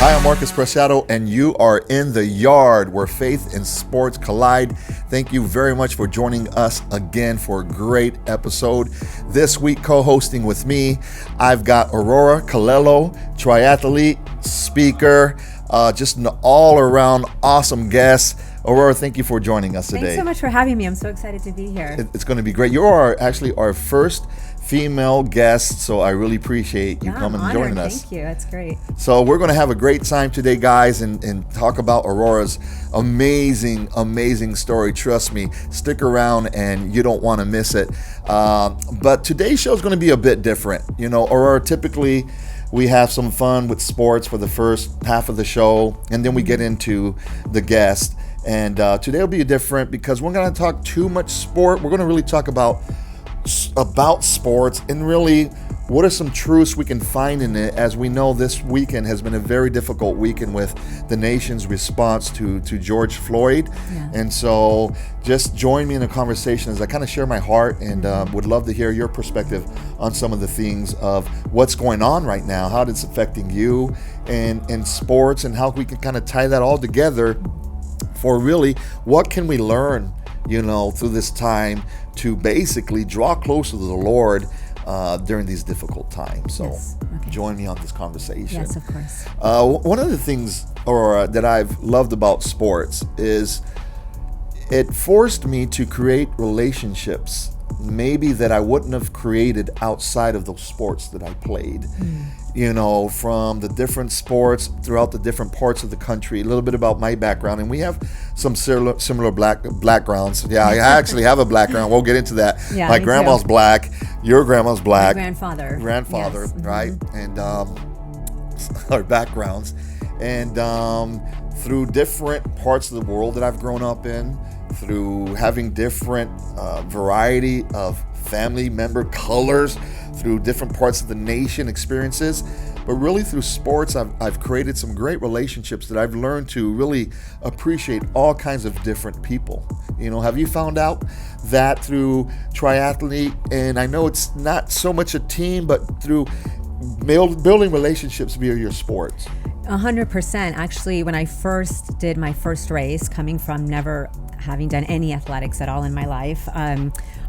Hi, I'm Marcus Preciado, and you are in the yard where faith and sports collide. Thank you very much for joining us again for a great episode. This week, co-hosting with me, I've got Aurora Colello, triathlete, speaker, just an all-around awesome guest. Aurora, thank you for joining us today. Thanks so much for having me. I'm so excited to be here. It's going to be great. You are actually our first female guest, so I really appreciate you coming and joining us. Thank you. That's great. So we're going to have a great time today, guys, and talk about Aurora's amazing story. Trust me, stick around and you don't want to miss it. But today's show is going to be a bit different. You know, Aurora, typically we have some fun with sports for the first half of the show, and then we get into the guest. And today will be different because we're going to talk too much sport. We're going to really talk about sports and really what are some truths we can find in it, as we know this weekend has been a very difficult weekend with the nation's response to George Floyd. Yeah. And so just join me in a conversation as I kind of share my heart, and would love to hear your perspective on some of the things of what's going on right now, how it's affecting you and sports, and how we can kind of tie that all together for really what can we learn, you know, through this time to basically draw closer to the Lord during these difficult times. So Yes. Okay. Join me on this conversation. Yes, of course. One of the things that I've loved about sports is it forced me to create relationships maybe that I wouldn't have created outside of those sports that I played. You know, from the different sports throughout the different parts of the country. A little bit about my background, and we have some similar backgrounds. Yeah, I actually have a background. We'll get into that. Yeah, My me grandma's too. black. Your grandma's black. My grandfather. Yes. Right? And our backgrounds, and through different parts of the world that I've grown up in, through having different variety of family member colors, through different parts of the nation experiences, but really through sports, I've created some great relationships that I've learned to really appreciate all kinds of different people. You know, have you found out that through triathlete, and I know it's not so much a team, but through building relationships via your sports? 100%. Actually, when I first did my first race, coming from never having done any athletics at all in my life,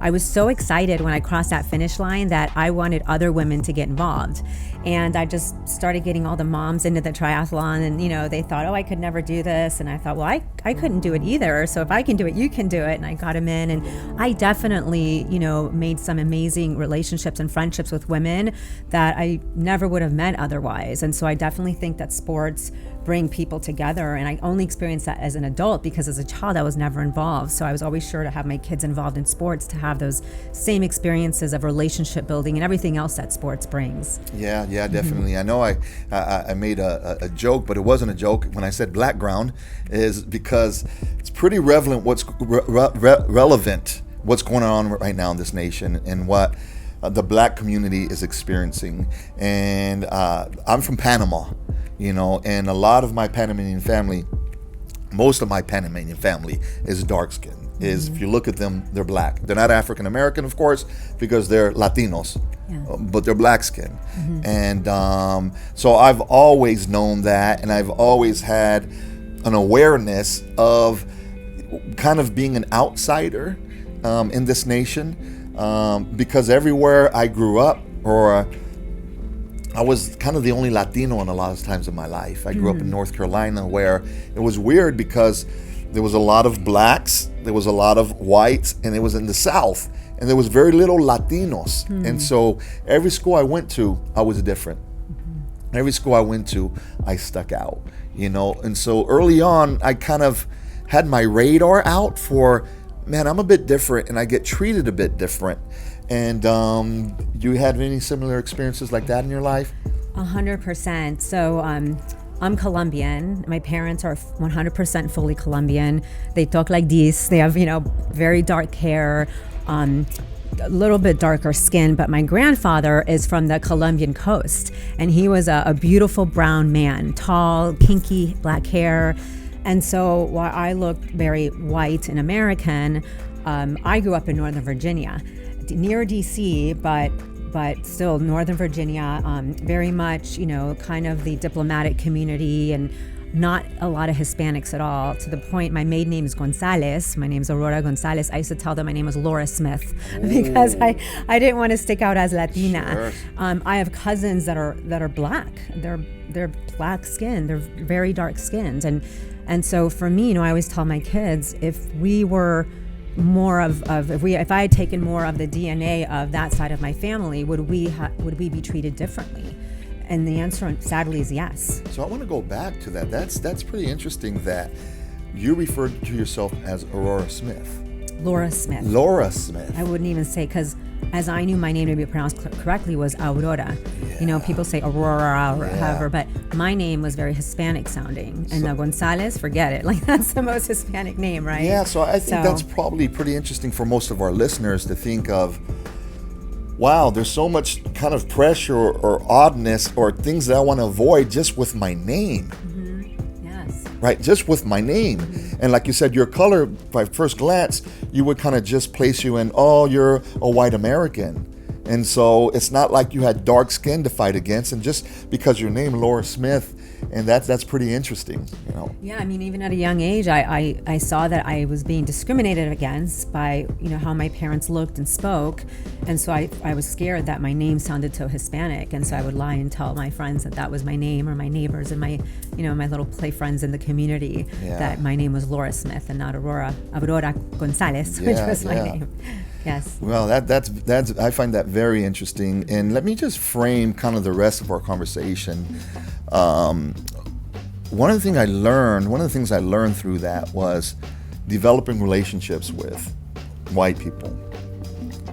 I was so excited when I crossed that finish line that I wanted other women to get involved. And I just started getting all the moms into the triathlon, and you know, they thought, oh, I could never do this, and I thought, well, I couldn't do it either, so if I can do it, you can do it. And I got them in, and I definitely, you know, made some amazing relationships and friendships with women that I never would have met otherwise. And so I definitely think that sports bring people together, and I only experienced that as an adult, because as a child I was never involved. So I was always sure to have my kids involved in sports, to have those same experiences of relationship building and everything else that sports brings. Yeah, definitely. I know I made a joke, but it wasn't a joke when I said background, is because it's pretty relevant what's going on right now in this nation and what the black community is experiencing. And I'm from Panama, you know, and a lot of my Panamanian family, most of my Panamanian family is dark skinned. Is if you look at them, they're black. They're not African American, of course, because they're Latinos, but they're black skinned. And so I've always known that, and I've always had an awareness of kind of being an outsider in this nation, because everywhere I grew up, or I was kind of the only Latino in a lot of times in my life. I grew up in North Carolina, where it was weird because there was a lot of blacks, there was a lot of whites, and it was in the South, and there was very little Latinos. And so every school I went to, I was different. Every school I went to, I stuck out, you know. And so early on, I kind of had my radar out for, man, I'm a bit different, and I get treated a bit different. And do you have any similar experiences like that in your life? 100%. So I'm Colombian. My parents are 100% fully Colombian. They talk like this. They have, you know, very dark hair, a little bit darker skin. But my grandfather is from the Colombian coast, and he was a beautiful brown man, tall, kinky black hair. And so while I looked very white and American, I grew up in Northern Virginia, near DC, but but still Northern Virginia, very much, kind of the diplomatic community, and not a lot of Hispanics at all, to the point my maiden name is Gonzalez. My name is Aurora Gonzalez. I used to tell them my name was Laura Smith because I didn't want to stick out as Latina. Sure. I have cousins that are black. They're black skinned. They're very dark skinned. And so for me, I always tell my kids, if we were more if I had taken more of the DNA of that side of my family, would we be treated differently? And the answer, sadly, is yes. So I want to go back to that. That's pretty interesting that you referred to yourself as Aurora Smith. Laura Smith. Laura Smith. I wouldn't even say, because as I knew my name to be pronounced correctly was Aurora. Yeah. People say Aurora or however, but my name was very Hispanic sounding. And Gonzalez, forget it. Like, that's the most Hispanic name, right? Yeah, so I think that's probably pretty interesting for most of our listeners to think of, wow, there's so much kind of pressure or oddness or things that I want to avoid just with my name. Mm-hmm. Yes. Right, just with my name. Mm-hmm. And like you said, your color, by first glance, you would kind of just place you in, oh, you're a white American. And so it's not like you had dark skin to fight against, and just because your name, Laura Smith, and that's pretty interesting, Yeah, I mean, even at a young age, I saw that I was being discriminated against by, how my parents looked and spoke. And so I was scared that my name sounded so Hispanic. And so I would lie and tell my friends that was my name, or my neighbors and my, my little play friends in the community, that my name was Laura Smith and not Aurora Gonzalez, which was my name. Yes. Well, that's I find that very interesting. And let me just frame kind of the rest of our conversation. One of the things I learned through that was developing relationships with white people,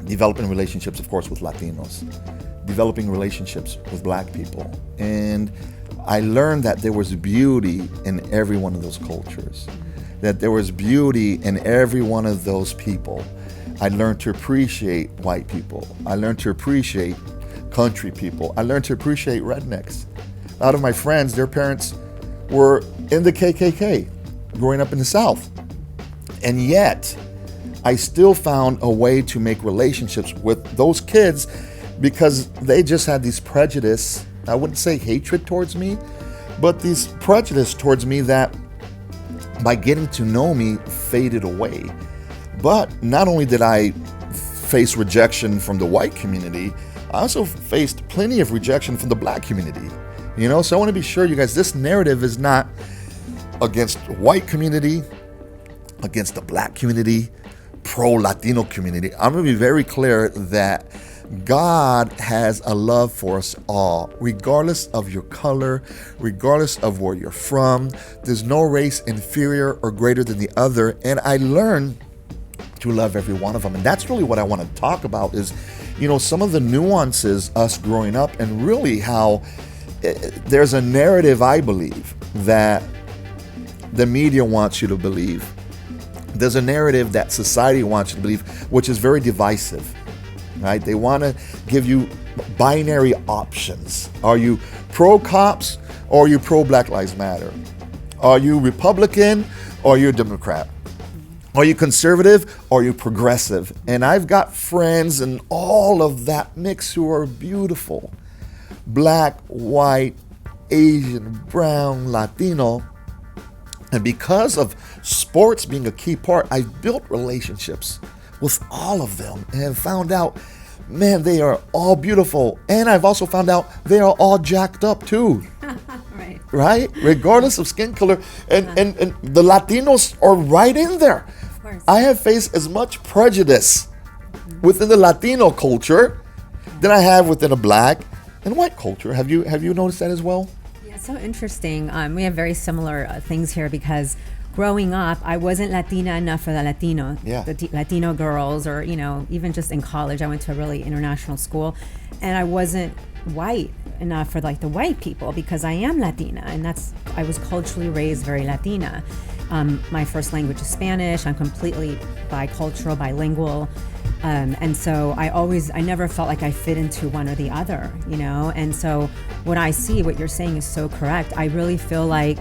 developing relationships, of course, with Latinos, developing relationships with black people. And I learned that there was beauty in every one of those cultures, that there was beauty in every one of those people. I learned to appreciate white people. I learned to appreciate country people. I learned to appreciate rednecks. A lot of my friends, their parents were in the KKK growing up in the South. And yet, I still found a way to make relationships with those kids because they just had these prejudice, I wouldn't say hatred towards me, but these prejudice towards me that by getting to know me faded away. But not only did I face rejection from the white community, I also faced plenty of rejection from the black community. So I want to be sure, you guys, this narrative is not against the white community, against the black community, pro-Latino community. I'm going to be very clear that God has a love for us all, regardless of your color, regardless of where you're from. There's no race inferior or greater than the other. And I learned to love every one of them. And that's really what I want to talk about is, some of the nuances, us growing up, and really how there's a narrative, I believe, that the media wants you to believe. There's a narrative that society wants you to believe, which is very divisive, right? They want to give you binary options. Are you pro-cops or are you pro-Black Lives Matter? Are you Republican or are you Democrat? Are you conservative or are you progressive? And I've got friends in all of that mix who are beautiful. Black, white, Asian, brown, Latino. And because of sports being a key part, I've built relationships with all of them and found out, man, they are all beautiful. And I've also found out they are all jacked up too. Right? Regardless of skin color. And the Latinos are right in there. Of course. I have faced as much prejudice within the Latino culture than I have within a black and white culture. Have you noticed that as well? Yeah, it's so interesting. We have very similar things here because growing up, I wasn't Latina enough for the Latino girls, or even just in college, I went to a really international school, and I wasn't white enough for the white people because I am Latina, and I was culturally raised very Latina. My first language is Spanish. I'm completely bicultural, bilingual. And so I never felt like I fit into one or the other, And so what you're saying is so correct. I really feel like,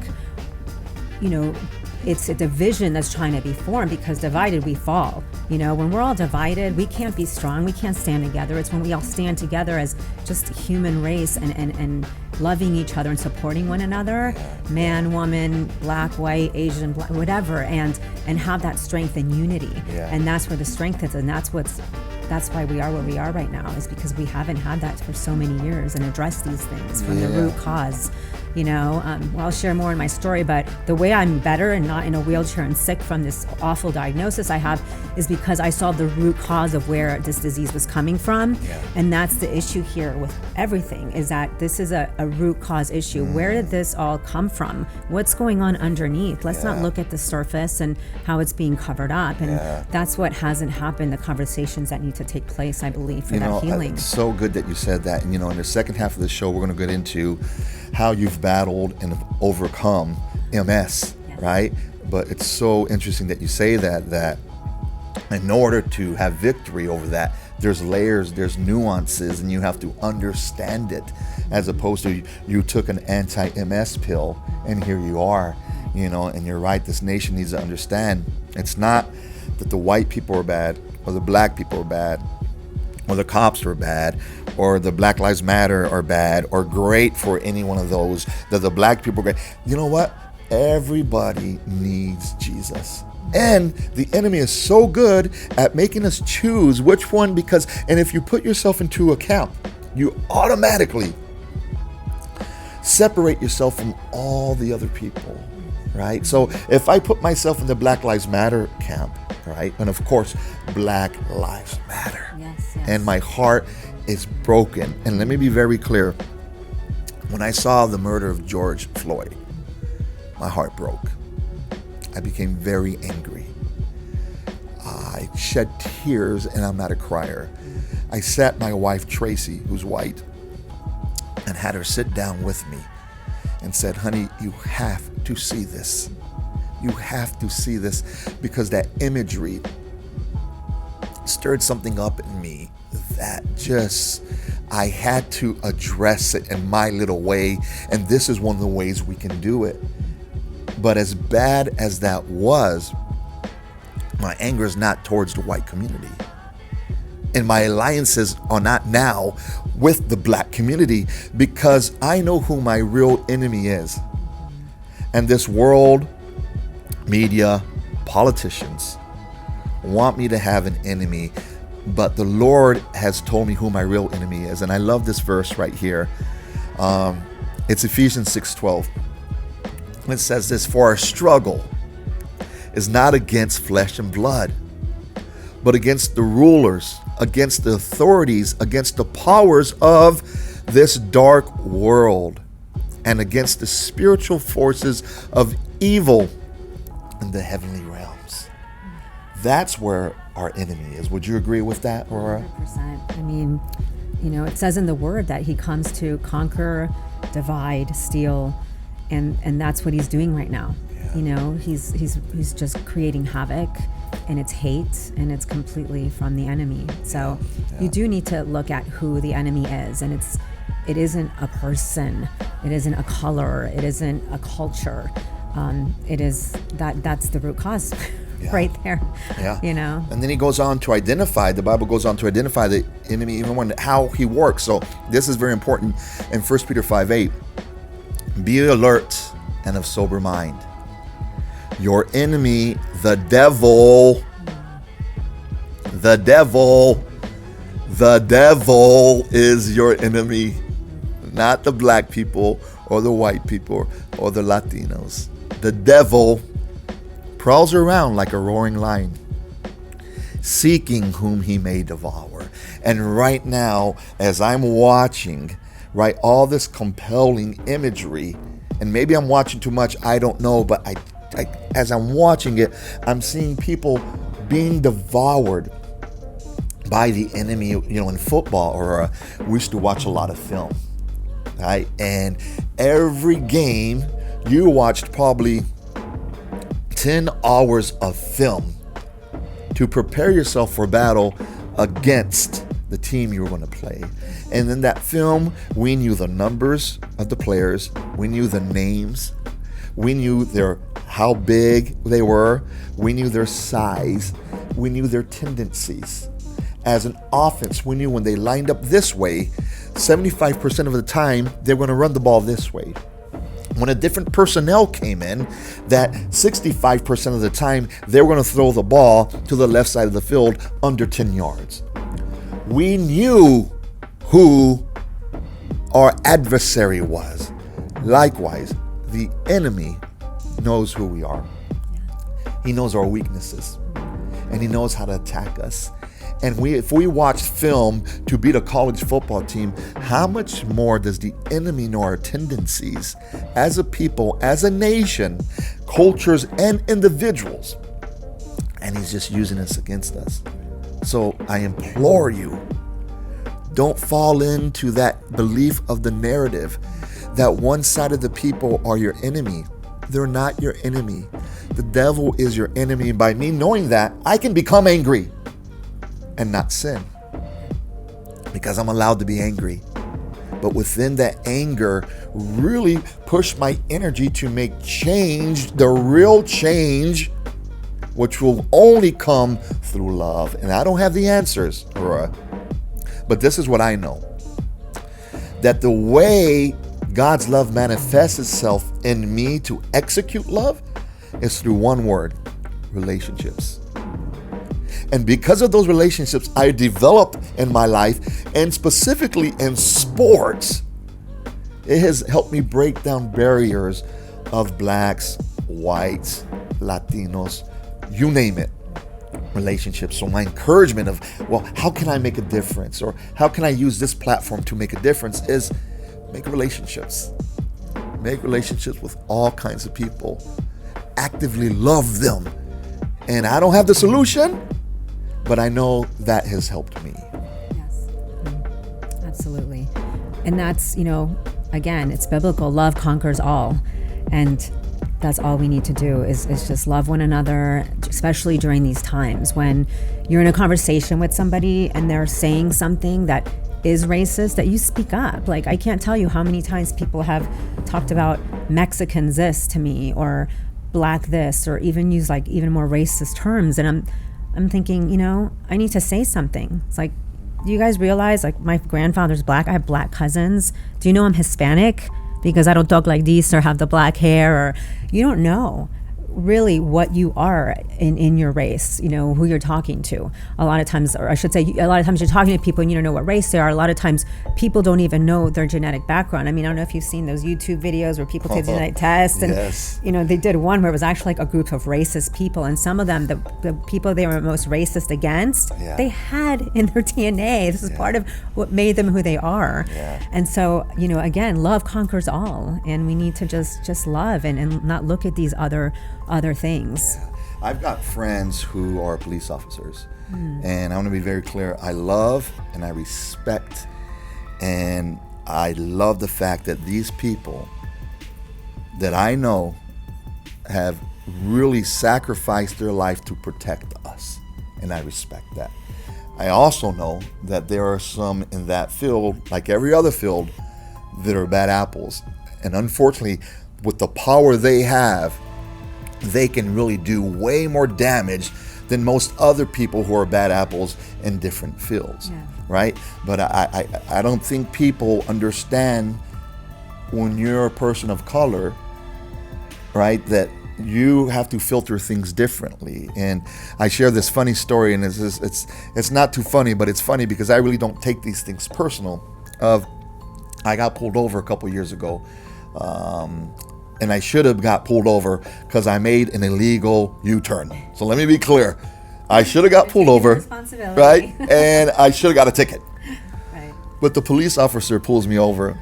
it's a division that's trying to be formed, because divided we fall. You know, when we're all divided, we can't be strong, we can't stand together. It's when we all stand together as just human race and loving each other and supporting one another, man, woman, black, white, Asian, black, whatever, and have that strength and unity. And that's where the strength is, and that's why we are where we are right now, is because we haven't had that for so many years and addressed these things from the root cause. You know, well, I'll share more in my story, but the way I'm better and not in a wheelchair and sick from this awful diagnosis I have is because I saw the root cause of where this disease was coming from. And that's the issue here with everything, is that this is a root cause issue. Where did this all come from? What's going on underneath? Let's not look at the surface and how it's being covered up. And that's what hasn't happened, the conversations that need to take place, I believe, for that healing. It's so good that you said that. And, in the second half of the show, we're going to get into how you've battled and overcome MS, right? But it's so interesting that you say that in order to have victory over that, there's layers, there's nuances, and you have to understand it, as opposed to you took an anti-MS pill and here you are, and you're right, this nation needs to understand it's not that the white people are bad or the black people are bad or the cops are bad or the Black Lives Matter are bad or great for any one of those, that the black people are great. You know what? Everybody needs Jesus. And the enemy is so good at making us choose which one, and if you put yourself into account, you automatically separate yourself from all the other people, right? So if I put myself in the Black Lives Matter camp, right? And of course, Black Lives Matter. Yes. And my heart is broken. And let me be very clear. When I saw the murder of George Floyd, my heart broke. I became very angry. I shed tears, and I'm not a crier. I sat my wife, Tracy, who's white, and had her sit down with me and said, honey, you have to see this. You have to see this, because that imagery stirred something up in me that just, I had to address it in my little way. And this is one of the ways we can do it. But as bad as that was, my anger is not towards the white community. And my alliances are not now with the black community, because I know who my real enemy is. And this world, media, politicians want me to have an enemy, but the Lord has told me who my real enemy is. And I love this verse right here. It's Ephesians 6:12. It says this, for our struggle is not against flesh and blood, but against the rulers, against the authorities, against the powers of this dark world, and against the spiritual forces of evil in the heavenly realms. That's where our enemy is. Would you agree with that, Aurora? 100%. I mean, it says in the word that he comes to conquer, divide, steal, and that's what he's doing right now. He's just creating havoc, and it's hate, and it's completely from the enemy. So you do need to look at who the enemy is, and it isn't a person, it isn't a color, it isn't a culture. It is that's the root cause right there. And then he goes on to identify, the Bible goes on to identify the enemy, even how he works. So this is very important in 1 Peter 5:8. Be alert and of sober mind. Your enemy, the devil is your enemy, not the black people or the white people or the Latinos. The devil prowls around like a roaring lion, seeking whom he may devour. And right now, as I'm watching, right, all this compelling imagery, and maybe I'm watching too much, I don't know, but I as I'm watching it, I'm seeing people being devoured by the enemy. In football, or we used to watch a lot of film, right? And every game, you watched probably 10 hours of film to prepare yourself for battle against the team you were going to play. And in that film, we knew the numbers of the players, we knew the names, we knew their how big they were. We knew their size. We knew their tendencies. As an offense, we knew when they lined up this way, 75% of the time, they were going to run the ball this way. When a different personnel came in, that 65% of the time, they were going to throw the ball to the left side of the field under 10 yards. We knew who our adversary was. Likewise, the enemy knows who we are. He knows our weaknesses, and he knows how to attack us. And if we watch film to beat a college football team, how much more does the enemy know our tendencies as a people, as a nation, cultures, and individuals? And he's just using us against us. So I implore you, don't fall into that belief of the narrative that one side of the people are your enemy. They're not your enemy. The devil is your enemy. By me knowing that, I can become angry and not sin, because I'm allowed to be angry. But within that anger, really push my energy to make change, the real change, which will only come through love. And I don't have the answers, Aurora, but this is what I know. That the way God's love manifests itself in me to execute love is through one word: relationships. And because of those relationships I developed in my life, and specifically in sports, it has helped me break down barriers of blacks, whites, Latinos, you name it, relationships. So my encouragement of, well, how can I make a difference? Or how can I use this platform to make a difference is make relationships. Make relationships with all kinds of people. Actively love them. And I don't have the solution, but I know that has helped me. Yes, absolutely. And that's, again, it's biblical. Love conquers all. And that's all we need to do is just love one another, especially during these times when you're in a conversation with somebody and they're saying something that is racist, that you speak up. Like, I can't tell you how many times people have talked about Mexicans this to me, or black this, or even use like even more racist terms. And I'm thinking, I need to say something. It's like, do you guys realize, like, my grandfather's black? I have black cousins. Do you know I'm Hispanic? Because I don't talk like this or have the black hair, or you don't know really what you are in your race, who you're talking to. A lot of times, or I should say, a lot of times you're talking to people and you don't know what race they are. A lot of times people don't even know their genetic background. I mean, I don't know if you've seen those YouTube videos where people take genetic tests, and Yes. they did one where it was actually like a group of racist people, and some of them, the people they were most racist against, they had in their DNA. This is part of what made them who they are. And so, again, love conquers all, and we need to just love and not look at these other things. I've got friends who are police officers, and I want to be very clear. I love and I respect, and I love the fact that these people that I know have really sacrificed their life to protect us, and I respect that. I also know that there are some in that field, like every other field, that are bad apples, and unfortunately, with the power they have, they can really do way more damage than most other people who are bad apples in different fields, right? But I don't think people understand when you're a person of color, right, that you have to filter things differently. And I share this funny story, and it's not too funny, but it's funny because I really don't take these things personal. I got pulled over a couple years ago. And I should have got pulled over because I made an illegal U-turn. So let me be clear. I should have got pulled over, right? And I should have got a ticket. Right. But the police officer pulls me over,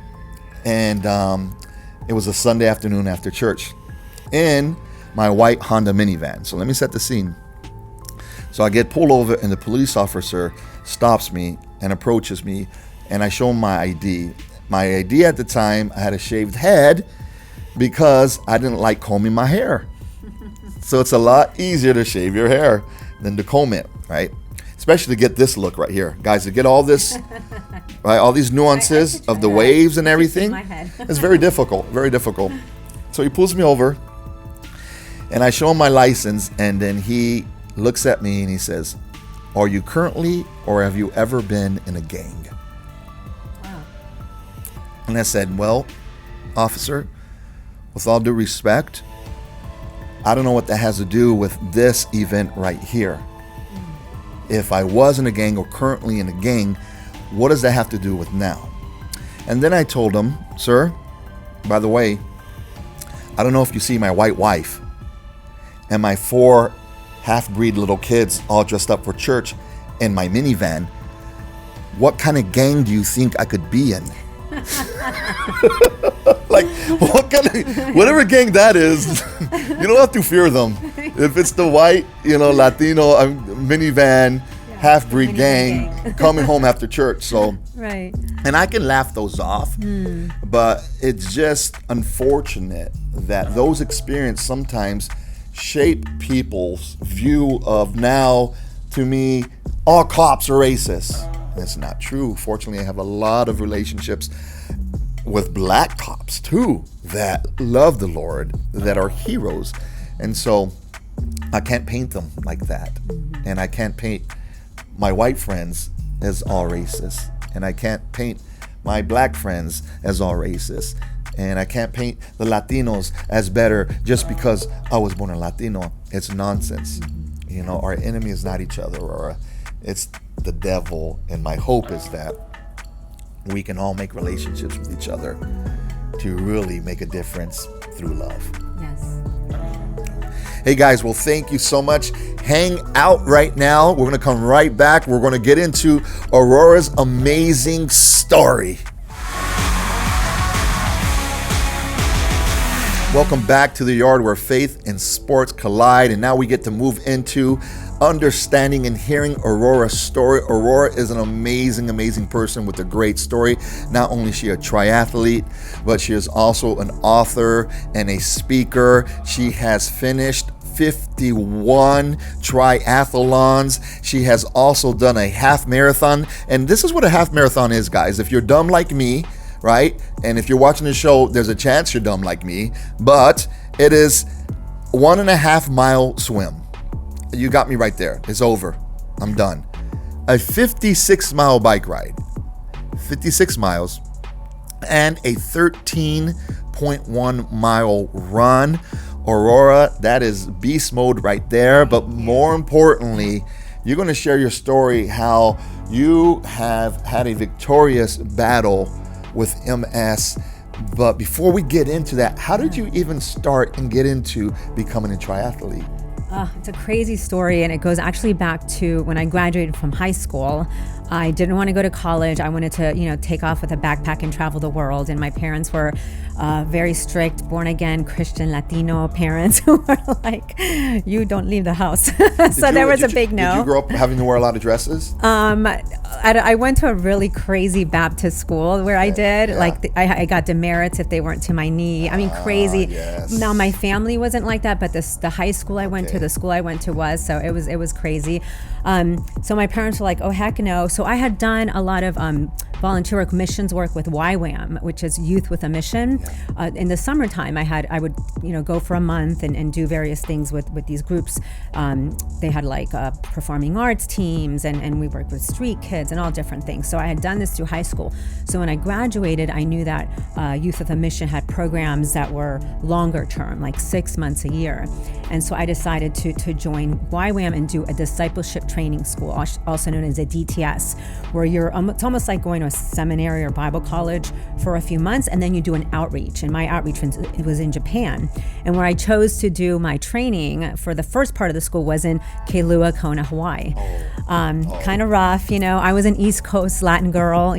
and it was a Sunday afternoon after church in my white Honda minivan. So let me set the scene. So I get pulled over, and the police officer stops me and approaches me, and I show him my ID. My ID at the time, I had a shaved head, because I didn't like combing my hair. So it's a lot easier to shave your hair than to comb it, right? Especially to get this look right here. Guys, to get all this, right, all these nuances of the waves and everything, it's very difficult, very difficult. So he pulls me over, And I show him my license, and then he looks at me and he says, "Are you currently or have you ever been in a gang?" Wow. And I said, "Well, officer, with all due respect, I don't know what that has to do with this event right here. If I was in a gang or currently in a gang, what does that have to do with now?" And then I told him, "Sir, by the way, I don't know if you see my white wife and my 4 half-breed little kids all dressed up for church in my minivan. What kind of gang do you think I could be in?" Like, whatever gang that is, you don't have to fear them. If it's the white, Latino minivan, half-breed gang coming home after church. So, right. And I can laugh those off, but it's just unfortunate that those experiences sometimes shape people's view of now, to me, all cops are racist. That's not true. Fortunately, I have a lot of relationships with black cops too that love the Lord, that are heroes. And so I can't paint them like that. And I can't paint my white friends as all racist. And I can't paint my black friends as all racist. And I can't paint the Latinos as better just because I was born a Latino. It's nonsense. Our enemy is not each other, or it's the devil. And my hope is that we can all make relationships with each other to really make a difference through love. Yes. Hey guys, well, thank you so much. Hang out right now. We're going to come right back. We're going to get into Aurora's amazing story. Welcome back to the yard where faith and sports collide. And now we get to move into understanding and hearing Aurora's story. Aurora is an amazing, amazing person with a great story. Not only is she a triathlete, but she is also an author and a speaker. She has finished 51 triathlons. She has also done a half marathon. And this is what a half marathon is, guys. If you're dumb like me, right? And if you're watching the show, there's a chance you're dumb like me, but it is 1.5 mile swim. You got me right there. It's over. I'm done. A 56 mile bike ride, 56 miles, and a 13.1 mile run. Aurora, that is beast mode right there. But more importantly, you're going to share your story, how you have had a victorious battle with MS. But before we get into that, how did you even start and get into becoming a triathlete? It's a crazy story, and it goes actually back to when I graduated from high school. I didn't want to go to college. I wanted to, take off with a backpack and travel the world. And my parents were very strict, born again Christian Latino parents who were like, "You don't leave the house." So there was a big no. Did you grow up having to wear a lot of dresses? I went to a really crazy Baptist school where I did. Yeah. Like I got demerits if they weren't to my knee. I mean, crazy. Yes. Now my family wasn't like that, but the high school I went to, the school I went to was. So it was crazy. So my parents were like, "Oh heck no." So I had done a lot of volunteer work, missions work with YWAM, which is Youth with a Mission. In the summertime, I would go for a month and do various things with these groups. They had like performing arts teams, and we worked with street kids and all different things. So I had done this through high school. So when I graduated, I knew that Youth with a Mission had programs that were longer term, like 6 months a year. And so I decided to join YWAM and do a discipleship training school, also known as a DTS, where it's almost like going to a seminary or Bible college for a few months, and then you do an outreach. And my outreach was in Japan. And where I chose to do my training for the first part of the school was in Kailua, Kona, Hawaii. Kind of rough, I was an East Coast Latin girl.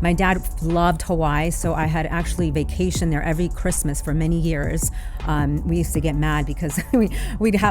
My dad loved Hawaii, so I had actually vacationed there every Christmas for many years. We used to get mad because we'd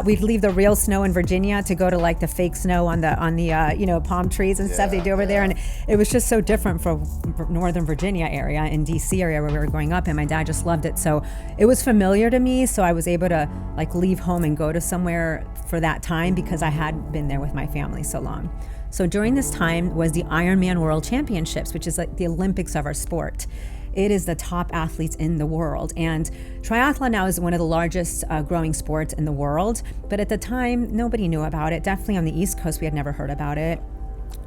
leave the real snow in Virginia to go to like the fake snow on the palm trees and stuff they do over there, and it was just so different from Northern Virginia area and DC area where we were growing up, and my dad just loved it, so it was familiar to me. So I was able to like leave home and go to somewhere for that time because I had been there with my family so long. So during this time was the Ironman World Championships, which is like the Olympics of our sport. it is the top athletes in the world. And triathlon now is one of the largest growing sports in the world. But at the time, nobody knew about it. Definitely on the East Coast, we had never heard about it.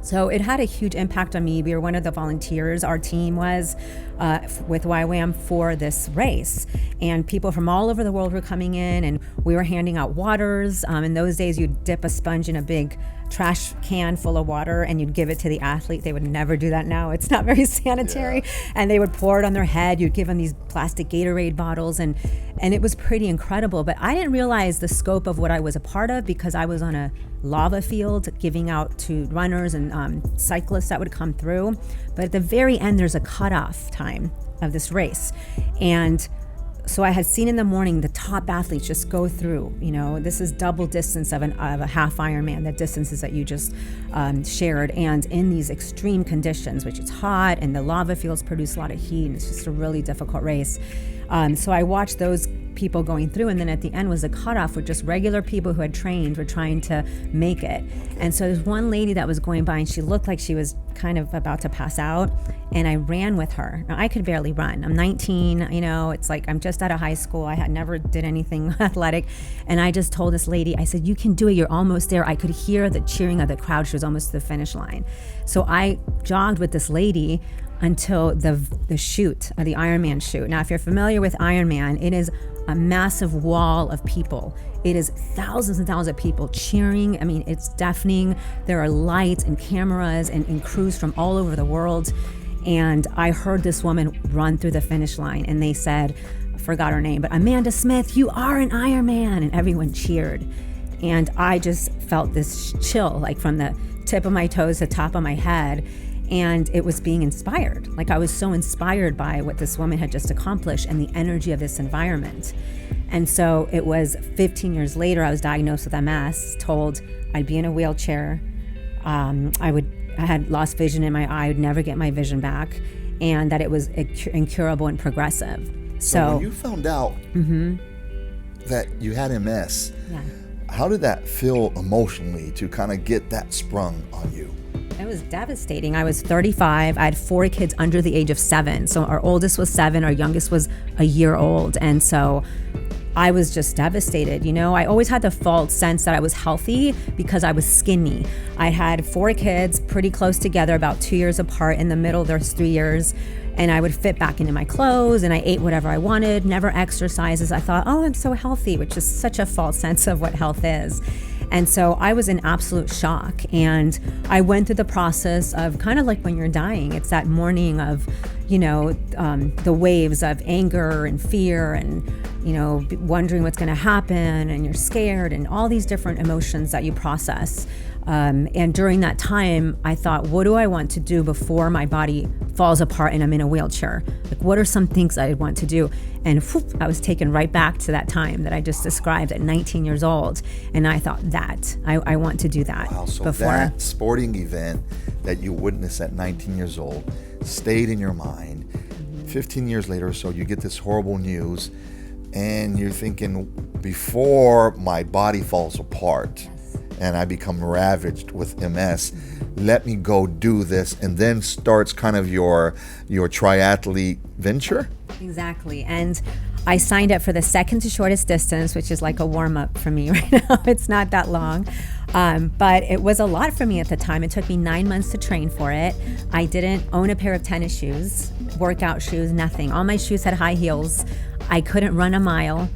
So it had a huge impact on me. We were one of the volunteers, our team was, with YWAM for this race. And people from all over the world were coming in, and we were handing out waters. In those days, you'd dip a sponge in a big trash can full of water and you'd give it to the athlete. They would never do that now. It's not very sanitary. Yeah. And they would pour it on their head. You'd give them these plastic Gatorade bottles, and it was pretty incredible. But I didn't realize the scope of what I was a part of because I was on a lava field giving out to runners and cyclists that would come through. But at the very end, there's a cutoff time of this race. And so I had seen in the morning the top athletes just go through, this is double distance of a half Ironman, the distances that you just shared. And in these extreme conditions, which it's hot and the lava fields produce a lot of heat, and it's just a really difficult race. So I watched those people going through, and then at the end was a cutoff with just regular people who had trained, were trying to make it. And so there's one lady that was going by, and she looked like she was kind of about to pass out, and I ran with her. Now, I could barely run. I'm 19, it's like I'm just out of high school. I had never did anything athletic, and I just told this lady, I said, "You can do it, you're almost there." I could hear the cheering of the crowd. She was almost to the finish line. So I jogged with this lady until the chute, the Ironman chute. Now, if you're familiar with Ironman, it is a massive wall of people. It is thousands and thousands of people cheering. I mean, it's deafening. There are lights and cameras and crews from all over the world. And I heard this woman run through the finish line, and they said, I forgot her name, but "Amanda Smith, you are an Ironman," and everyone cheered. And I just felt this chill, like from the tip of my toes to the top of my head. And it was being inspired. Like I was so inspired by what this woman had just accomplished and the energy of this environment. And so it was 15 years later, I was diagnosed with MS, told I'd be in a wheelchair. I had lost vision in my eye, I would never get my vision back, and that it was incurable and progressive. So when you found out that you had MS, how did that feel emotionally to kind of get that sprung on you? It was devastating. I was 35. I had 4 kids under the age of 7. So our oldest was 7, our youngest was a year old. And so I was just devastated. I always had the false sense that I was healthy because I was skinny. I had 4 kids pretty close together, about 2 years apart. In the middle, there's 3 years. And I would fit back into my clothes, and I ate whatever I wanted, never exercises. I thought, oh, I'm so healthy, which is such a false sense of what health is. And so I was in absolute shock. And I went through the process of kind of like when you're dying. It's that morning of, the waves of anger and fear and, wondering what's going to happen, and you're scared, and all these different emotions that you process. And during that time, I thought, what do I want to do before my body falls apart and I'm in a wheelchair? Like, what are some things I want to do? And I was taken right back to that time that I just described at 19 years old. And I thought I want to do that. Wow, so before. That sporting event that you witnessed at 19 years old stayed in your mind. 15 years later or so, you get this horrible news, and you're thinking, before my body falls apart and I become ravaged with MS, let me go do this. And then starts kind of your triathlete venture. Exactly. And I signed up for the second to shortest distance, which is like a warm-up for me right now. It's not that long. But it was a lot for me at the time. It took me 9 months to train for it. I didn't own a pair of tennis shoes, workout shoes, nothing. All my shoes had high heels. I couldn't run a mile.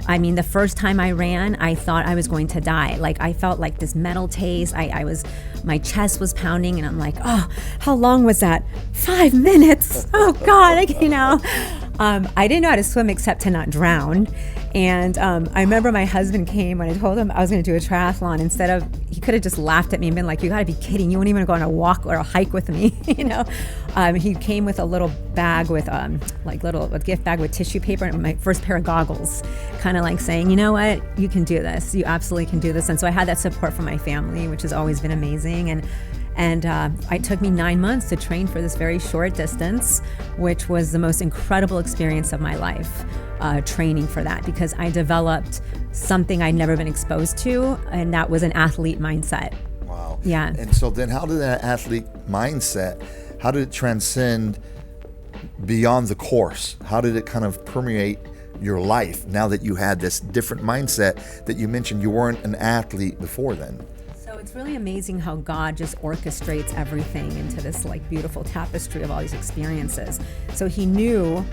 I mean, the first time I ran, I thought I was going to die. Like, I felt like this metal taste. My chest was pounding, and I'm like, oh, how long was that? 5 minutes. Oh God, I didn't know how to swim except to not drown. And I remember my husband came when I told him I was going to do a triathlon. He could have just laughed at me and been like, "You got to be kidding! You won't even go on a walk or a hike with me." He came with a little bag with a gift bag with tissue paper and my first pair of goggles, kind of like saying, "You know what? You can do this. You absolutely can do this." And so I had that support from my family, which has always been amazing. And it took me 9 months to train for this very short distance, which was the most incredible experience of my life, training for that, because I developed something I'd never been exposed to, and that was an athlete mindset. Wow. Yeah. And so then how did that athlete mindset, how did it transcend beyond the course? How did it kind of permeate your life now that you had this different mindset that you mentioned you weren't an athlete before then? So it's really amazing how God just orchestrates everything into this like beautiful tapestry of all these experiences. So he knew,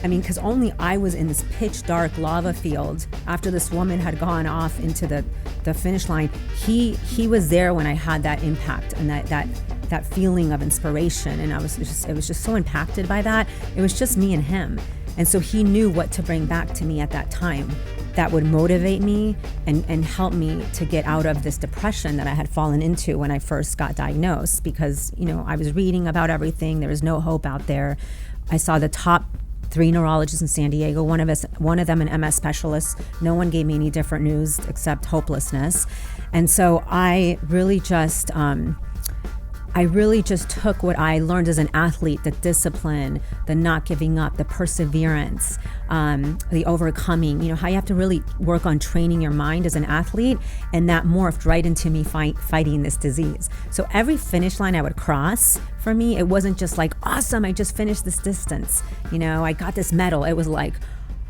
I mean, because only I was in this pitch dark lava field after this woman had gone off into the finish line. He was there when I had that impact and that feeling of inspiration, and it was just so impacted by that. It was just me and him. And so he knew what to bring back to me at that time that would motivate me and help me to get out of this depression that I had fallen into when I first got diagnosed, because, you know, I was reading about everything. There was no hope out there. I saw the top 3 neurologists in San Diego, one of them an MS specialist. No one gave me any different news except hopelessness. And so I really just took what I learned as an athlete, the discipline, the not giving up, the perseverance, the overcoming, you know, how you have to really work on training your mind as an athlete, and that morphed right into me fighting this disease. So every finish line I would cross, for me, it wasn't just like, awesome, I just finished this distance, you know, I got this medal. It was like,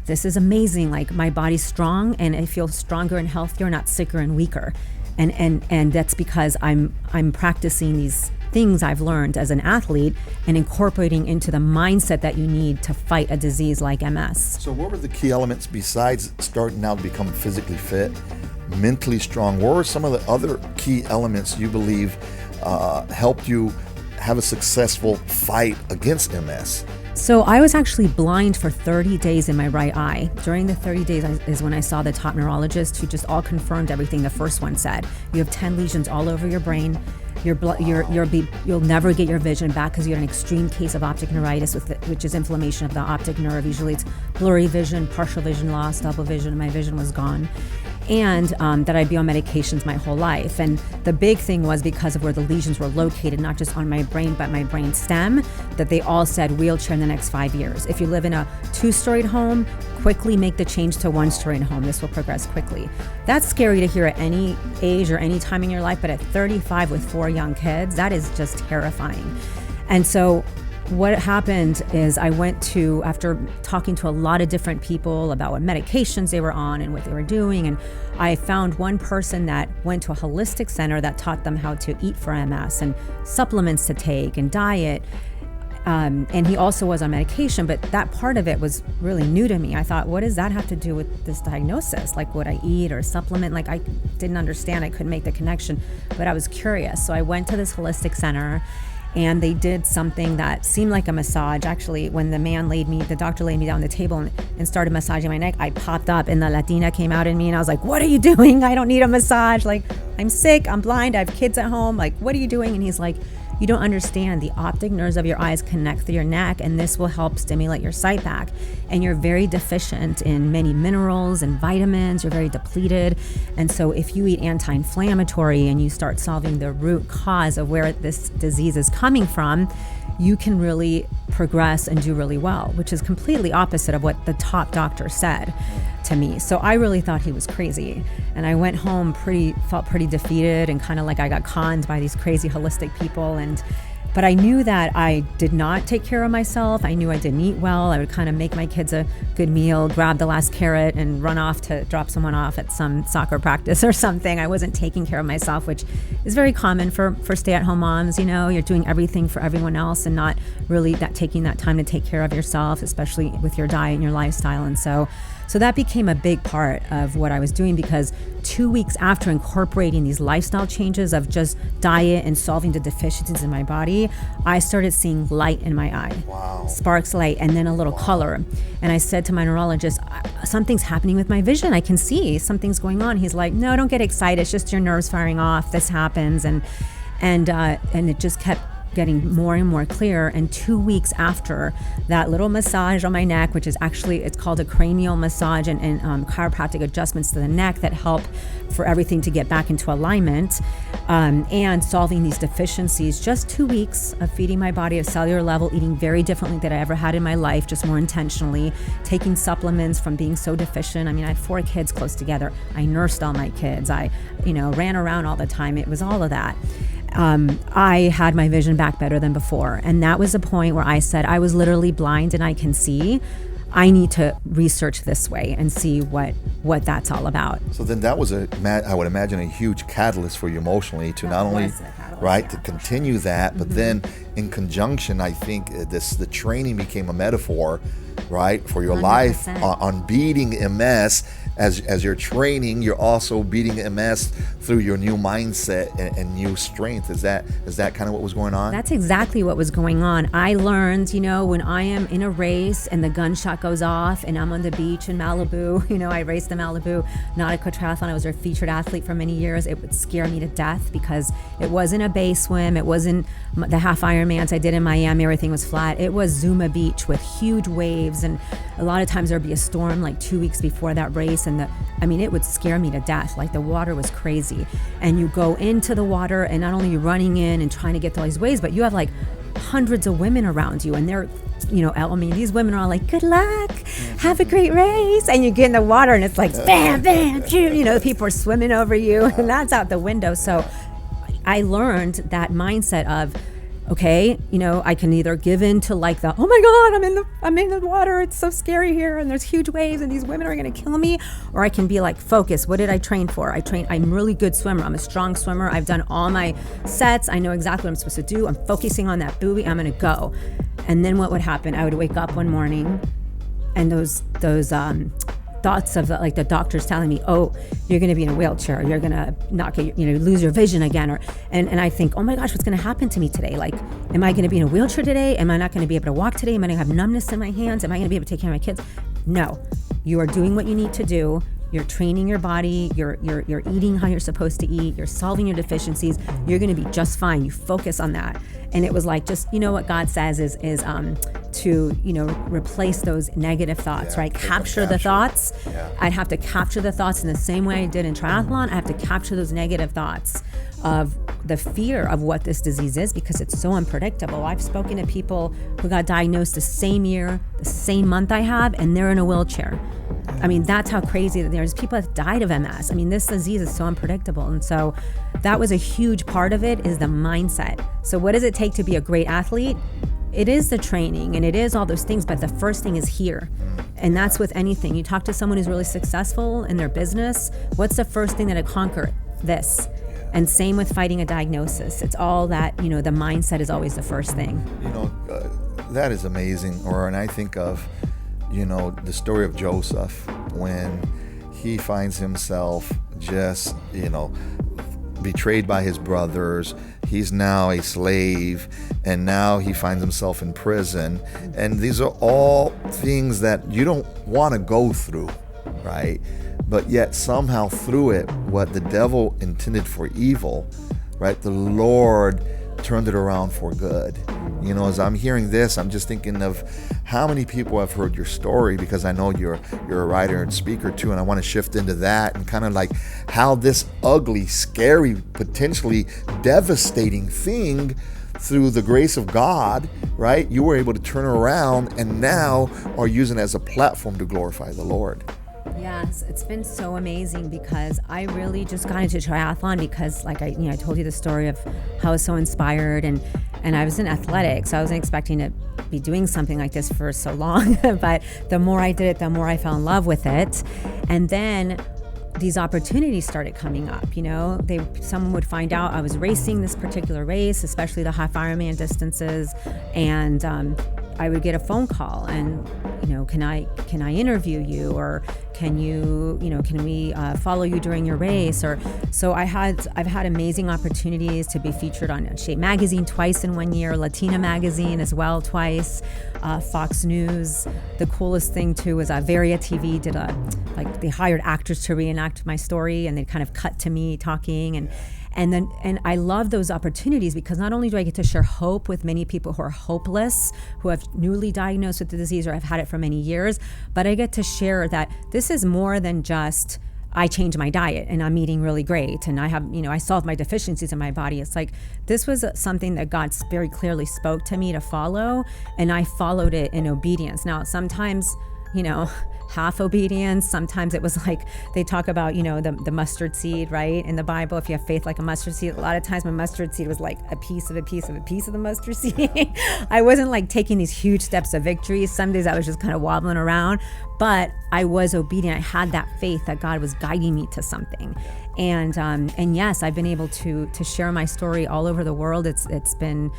this is amazing, like my body's strong and I feel stronger and healthier, not sicker and weaker. And that's because I'm practicing these things I've learned as an athlete and incorporating into the mindset that you need to fight a disease like MS. So what were the key elements besides starting out to become physically fit, mentally strong? What were some of the other key elements you believe helped you have a successful fight against MS? So I was actually blind for 30 days in my right eye. During the 30 days is when I saw the top neurologist, who just all confirmed everything the first one said. You have 10 lesions all over your brain. You'll never get your vision back because you had an extreme case of optic neuritis, which is inflammation of the optic nerve. Usually it's blurry vision, partial vision loss, double vision. My vision was gone. And that I'd be on medications my whole life. And the big thing was because of where the lesions were located, not just on my brain, but my brain stem, that they all said wheelchair in the next 5 years. If you live in a 2-storied home, quickly make the change to 1-storied home. This will progress quickly. That's scary to hear at any age or any time in your life, but at 35 with 4 young kids, that is just terrifying. And so what happened is I went to, after talking to a lot of different people about what medications they were on and what they were doing, and I found one person that went to a holistic center that taught them how to eat for MS and supplements to take and diet. And he also was on medication, but that part of it was really new to me. I thought, what does that have to do with this diagnosis? Like, would I eat or supplement? Like, I didn't understand. I couldn't make the connection, but I was curious. So I went to this holistic center, and they did something that seemed like a massage. Actually, when the doctor laid me down on the table and started massaging my neck, I popped up and the Latina came out in me, and I was like, what are you doing? I don't need a massage. Like, I'm sick, I'm blind, I have kids at home. Like, what are you doing? And he's like, you don't understand. The optic nerves of your eyes connect through your neck, and this will help stimulate your sight back. And you're very deficient in many minerals and vitamins. You're very depleted. And so if you eat anti-inflammatory and you start solving the root cause of where this disease is coming from, you can really progress and do really well, which is completely opposite of what the top doctor said to me. So I really thought he was crazy. And I went home felt pretty defeated and kind of like I got conned by these crazy holistic people. But I knew that I did not take care of myself. I knew I didn't eat well. I would kind of make my kids a good meal, grab the last carrot and run off to drop someone off at some soccer practice or something. I wasn't taking care of myself, which is very common for stay-at-home moms. You know, you're doing everything for everyone else and not really taking that time to take care of yourself, especially with your diet and your lifestyle. And so that became a big part of what I was doing, because 2 weeks after incorporating these lifestyle changes of just diet and solving the deficiencies in my body, I started seeing light in my eye. Wow. Sparks light, and then a little color. And I said to my neurologist, something's happening with my vision. I can see something's going on. He's like, no, don't get excited. It's just your nerves firing off. This happens. And it just kept getting more and more clear. And 2 weeks after that little massage on my neck, which is actually, it's called a cranial massage and chiropractic adjustments to the neck that help for everything to get back into alignment, and solving these deficiencies, just 2 weeks of feeding my body at a cellular level, eating very differently than I ever had in my life, just more intentionally, taking supplements from being so deficient. I mean, I had 4 kids close together. I nursed all my kids. I ran around all the time. It was all of that. I had my vision back better than before. And that was the point where I said, I was literally blind and I can see. I need to research this way and see what that's all about. So then that was I would imagine, a huge catalyst for you emotionally to not only, right, to continue that, but then in conjunction, I think the training became a metaphor, right, for your 100%. life on beating MS. As you're training, you're also beating MS through your new mindset and new strength. Is that kind of what was going on? That's exactly what was going on. I learned, when I am in a race and the gunshot goes off and I'm on the beach in Malibu, I raced the Malibu Nautical Triathlon. I was a featured athlete for many years. It would scare me to death because it wasn't a bay swim. It wasn't the half Ironmans I did in Miami. Everything was flat. It was Zuma Beach with huge waves. And a lot of times there'd be a storm like 2 weeks before that race. And it would scare me to death. Like the water was crazy. And you go into the water and not only you're running in and trying to get to all these waves, but you have like hundreds of women around you and they're, these women are all like, good luck, have a great race. And you get in the water and it's like, bam, bam, boom, people are swimming over you and that's out the window. So I learned that mindset of, okay, I can either give in to like the, oh my God, I'm in the water. It's so scary here. And there's huge waves and these women are going to kill me. Or I can be like, focus. What did I train for? I'm a really good swimmer. I'm a strong swimmer. I've done all my sets. I know exactly what I'm supposed to do. I'm focusing on that buoy. I'm going to go. And then what would happen? I would wake up one morning and those thoughts of the doctors telling me, oh, you're going to be in a wheelchair, you're going to not get, lose your vision again, and I think, oh my gosh, what's going to happen to me today? Like, am I going to be in a wheelchair today? Am I not going to be able to walk today? Am I going to have numbness in my hands? Am I going to be able to take care of my kids? No, you are doing what you need to do. You're training your body. You're eating how you're supposed to eat. You're solving your deficiencies. You're going to be just fine. You focus on that. And it was like, just, what God says is to, replace those negative thoughts, right? Capture the thoughts. Yeah. I'd have to capture the thoughts in the same way I did in triathlon. I have to capture those negative thoughts of the fear of what this disease is because it's so unpredictable. I've spoken to people who got diagnosed the same year, the same month I have, and they're in a wheelchair. That's how crazy that there's people that died of MS. This disease is so unpredictable. And so that was a huge part of it, is the mindset. So what does it take to be a great athlete? It is the training and it is all those things, but the first thing is here. And that's with anything. You talk to someone who's really successful in their business, what's the first thing that'll conquer this? And same with fighting a diagnosis. It's all that, the mindset is always the first thing. That is amazing. And I think of, the story of Joseph when he finds himself just, betrayed by his brothers. He's now a slave, and now he finds himself in prison. And these are all things that you don't want to go through, right? But yet somehow through it, what the devil intended for evil, right, the Lord turned it around for good. As I'm hearing this, I'm just thinking of how many people have heard your story, because I know you're a writer and speaker too, and I want to shift into that and kind of like how this ugly, scary, potentially devastating thing, through the grace of God, right, you were able to turn around and now are using it as a platform to glorify the Lord. Yes, it's been so amazing because I really just got into triathlon because, like I told you the story of how I was so inspired, and I was in athletics. So I wasn't expecting to be doing something like this for so long, but the more I did it, the more I fell in love with it. And then these opportunities started coming up. Someone would find out I was racing this particular race, especially the half Ironman distances, and I would get a phone call and, can I interview you, or can we follow you during your race? Or so I've had amazing opportunities to be featured on Shape Magazine twice in 1 year, Latina Magazine as well twice, Fox News. The coolest thing too was Varia TV did they hired actors to reenact my story, and they kind of cut to me talking, and I love those opportunities because not only do I get to share hope with many people who are hopeless, who have newly diagnosed with the disease or have had it for many years, but I get to share that this is more than just I changed my diet and I'm eating really great and I have, I solved my deficiencies in my body. It's like this was something that God very clearly spoke to me to follow, and I followed it in obedience. Now, sometimes, half obedience. Sometimes it was like they talk about, the mustard seed, right? In the Bible, if you have faith like a mustard seed, a lot of times my mustard seed was like a piece of the mustard seed. I wasn't like taking these huge steps of victory. Some days I was just kind of wobbling around, but I was obedient. I had that faith that God was guiding me to something. And yes, I've been able to share my story all over the world. It's been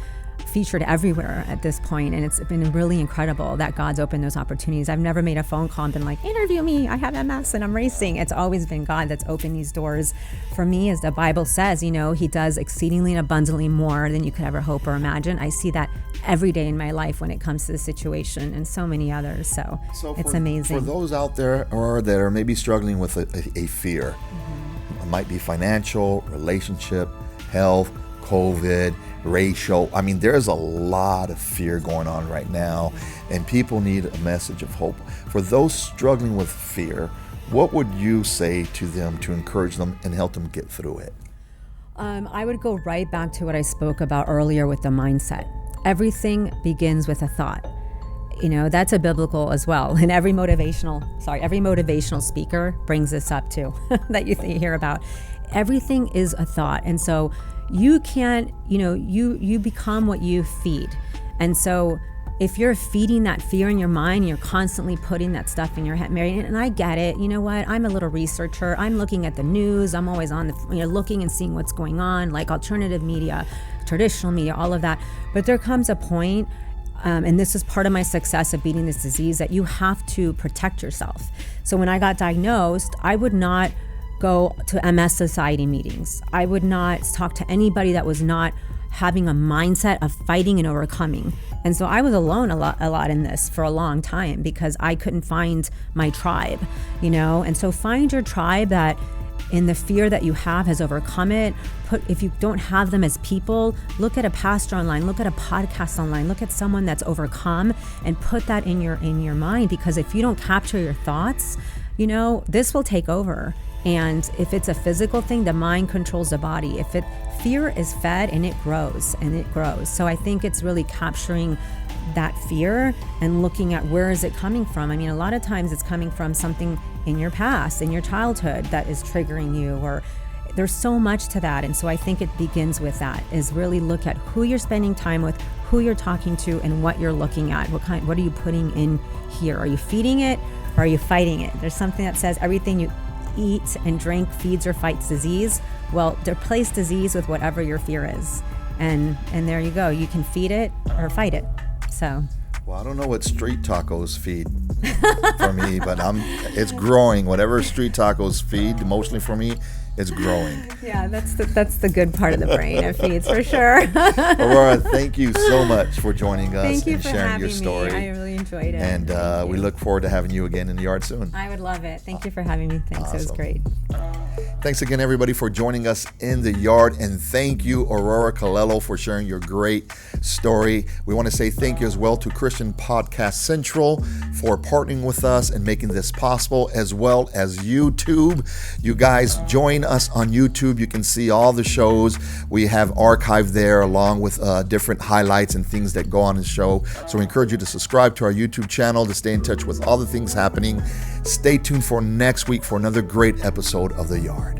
featured everywhere at this point, and it's been really incredible that God's opened those opportunities. I've never made a phone call and been like, interview me, I have MS and I'm racing. It's always been God that's opened these doors for me. As the Bible says, he does exceedingly and abundantly more than you could ever hope or imagine. I see that every day in my life when it comes to this situation and so many others. So it's amazing. For those out there that are maybe struggling with a fear, it might be financial, relationship, health, COVID, racial. I mean, there's a lot of fear going on right now, and people need a message of hope. For those struggling with fear, what would you say to them to encourage them and help them get through it? I would go right back to what I spoke about earlier with the mindset. Everything begins with a thought. That's a biblical as well. And every motivational speaker brings this up too, that you hear about. Everything is a thought. And so you can't, you become what you feed. And so if you're feeding that fear in your mind, you're constantly putting that stuff in your head, Mary, and I get it. You know what? I'm a little researcher. I'm looking at the news. I'm always on looking and seeing what's going on, like alternative media, traditional media, all of that. But there comes a point, and this is part of my success of beating this disease, that you have to protect yourself. So when I got diagnosed, I would not go to MS Society meetings. I would not talk to anybody that was not having a mindset of fighting and overcoming. And so I was alone a lot in this for a long time because I couldn't find my tribe, And so find your tribe that in the fear that you have has overcome it. If you don't have them as people, look at a pastor online, look at a podcast online, look at someone that's overcome and put that in your mind, because if you don't capture your thoughts, this will take over. And if it's a physical thing, the mind controls the body. Fear is fed and it grows and it grows. So I think it's really capturing that fear and looking at where is it coming from. I mean, a lot of times it's coming from something in your past, in your childhood, that is triggering you, or there's so much to that. And so I think it begins with that, is really look at who you're spending time with, who you're talking to, and what you're looking at. What are you putting in here? Are you feeding it or are you fighting it? There's something that says everything you eat and drink feeds or fights disease. Well, replace disease with whatever your fear is. And there you go. You can feed it or fight it. So. Well, I don't know what street tacos feed for me, but it's growing. Whatever street tacos feed emotionally for me, it's growing. Yeah, that's the good part of the brain. It feeds for sure. Aurora, thank you so much for joining us and sharing your story. I really enjoyed it. And we look forward to having you again in the yard soon. I would love it. Thank you for having me. Thanks. Awesome. It was great. Thanks again, everybody, for joining us in the yard. And thank you, Aurora Colello, for sharing your great story. We want to say thank you as well to Christian Podcast Central for partnering with us and making this possible, as well as YouTube. You guys join us on YouTube. You can see all the shows we have archived there, along with different highlights and things that go on in the show. So we encourage you to subscribe to our YouTube channel to stay in touch with all the things happening. Stay tuned for next week for another great episode of The Yard.